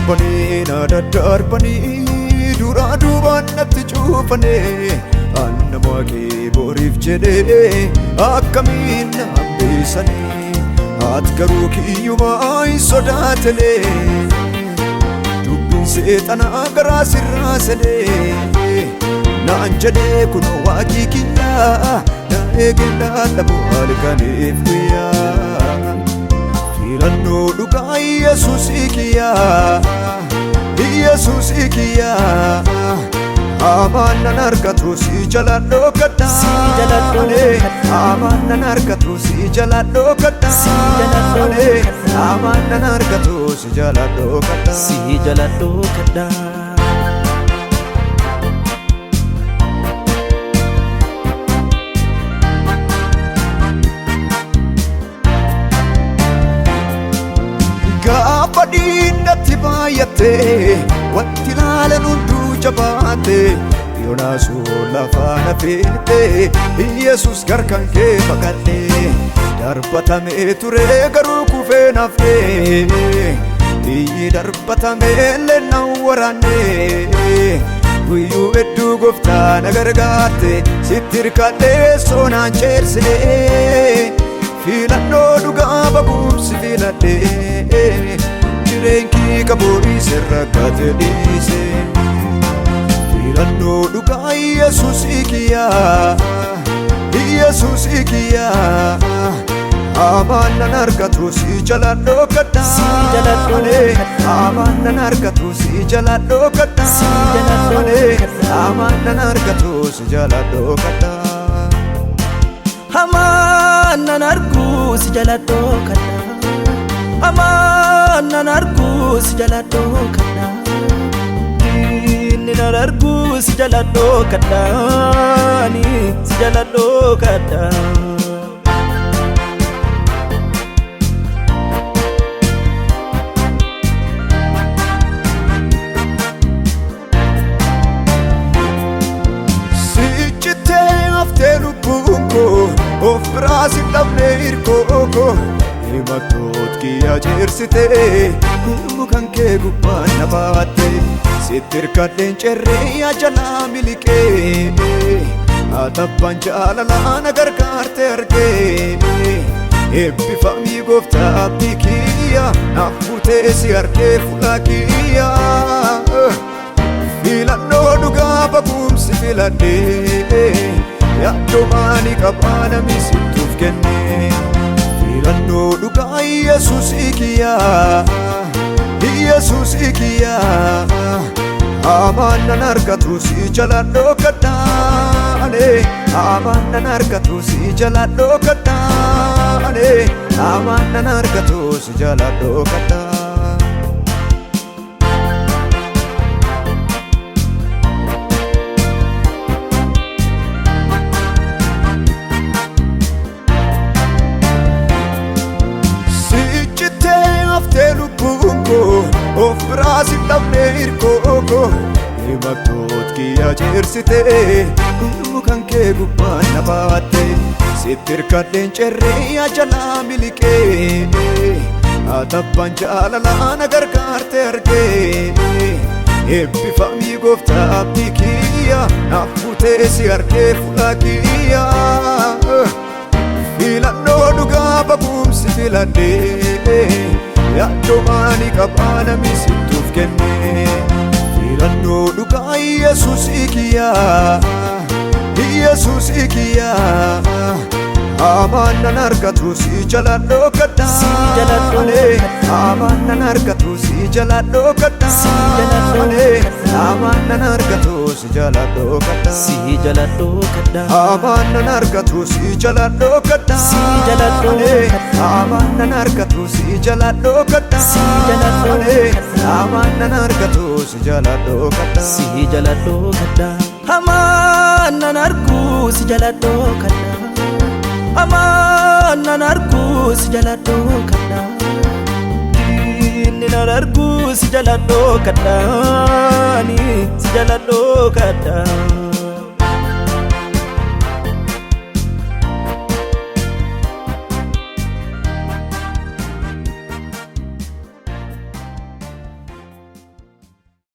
darbanii na daddarbanii dura duubaan natti cuufanii annamaa kee boriif jedhee akkamiin na hambisanii ati garuu kiyyumaa hin sodaatanii dubbiin seexanaa garaa sirraa sadee naan jedhee kun waaqii kiyyaa na eegendaa dhabuu halkaniif guyyaa filannoo dhugaa Yesuusii kiyyaa Yesuusii kiyyaa amaan nan argatu si jala dhokadhaa amaan nan argatu si jala dhokadhaa amaan nan argatu si jala dhokadhaa gaafa diinatti baay'attee wanti ilaalan hunduu jabaate yoonaasu lafaana feete Yesus garkan kee baqadhee darbatamee ture garuu kufee nafee xiyyi darbatamee leennan waraannee guyyuu hedduu gooftaa na gargaarte sitti hirkadhee soonaan ceersinee filannoo dhugaa baguumsi filadhee jireenkii qaboorii sirra gate dhiise filannoo dhugaa Yesuusii kiyyaa Yesuusii kiyyaa amaan nan argatu si jala dhokadhaa amaan nan argatu si jala dhokadhaa amaan nan argatu si jala dhokadhaa amaan nan argu si jala dhokadhaa amaan nan argu si jala dhokadhaa inni nan argu si jala dhokadhaa ni si jala dhokadhaa of biraasi dhabnee hirkooko himattoot kiyyaa jeersitee mukan kee gubbaan na baatte sitti hirkadheen cerree jalaa miliqee atabbaan jaalalaa na gargaarte argee eebbifamii gooftaa abdii kiyyaa naaf buutee si argee fuula kiyyaa filannoo dhugaa baguumsi filadhee yaaddomaanii qabaana misittuuf kenne filannoo dhugaa Yesuusii kiyyaa Yesuusii kiyyaa amaan nan argatu si jala dhokadhaa amaan nan argatu si jala dhokadhaa amaan nan argatu si jala dhokadhaa of biraasi dhabnee hirkooko himattoot kiyyaa jeersitee mukan kee gubbaan na baatte sitti hirkadheen cerree jalaa miliqee atabbaan jaalalaa na gargaarte argee eebbifamii gooftaa abdii kiyyaa naaf buutee si argee fuula kiyyaa filannoo dhugaa baguumsi filadhee yaaddomaanii qabaana misittuuf kenne filannoo dhugaa Yesuusii kiyyaa Yesuusii kiyyaa amaan nan argatu si jala dhokadhaa amaan nan argatu si jala dhokadhaa amaan nan argatu si jala dhokadhaa amaan nan argatu si jala dhokadhaa amaan nan argatu si jala dhokadhaa amaan nan argatu si jala dhokadhaa amaan nan argu si jala dhokadhaa amaan nan argu si jala dhokadhaa inni nan argu si jala dhokadhaa ni si jala dhokadhaa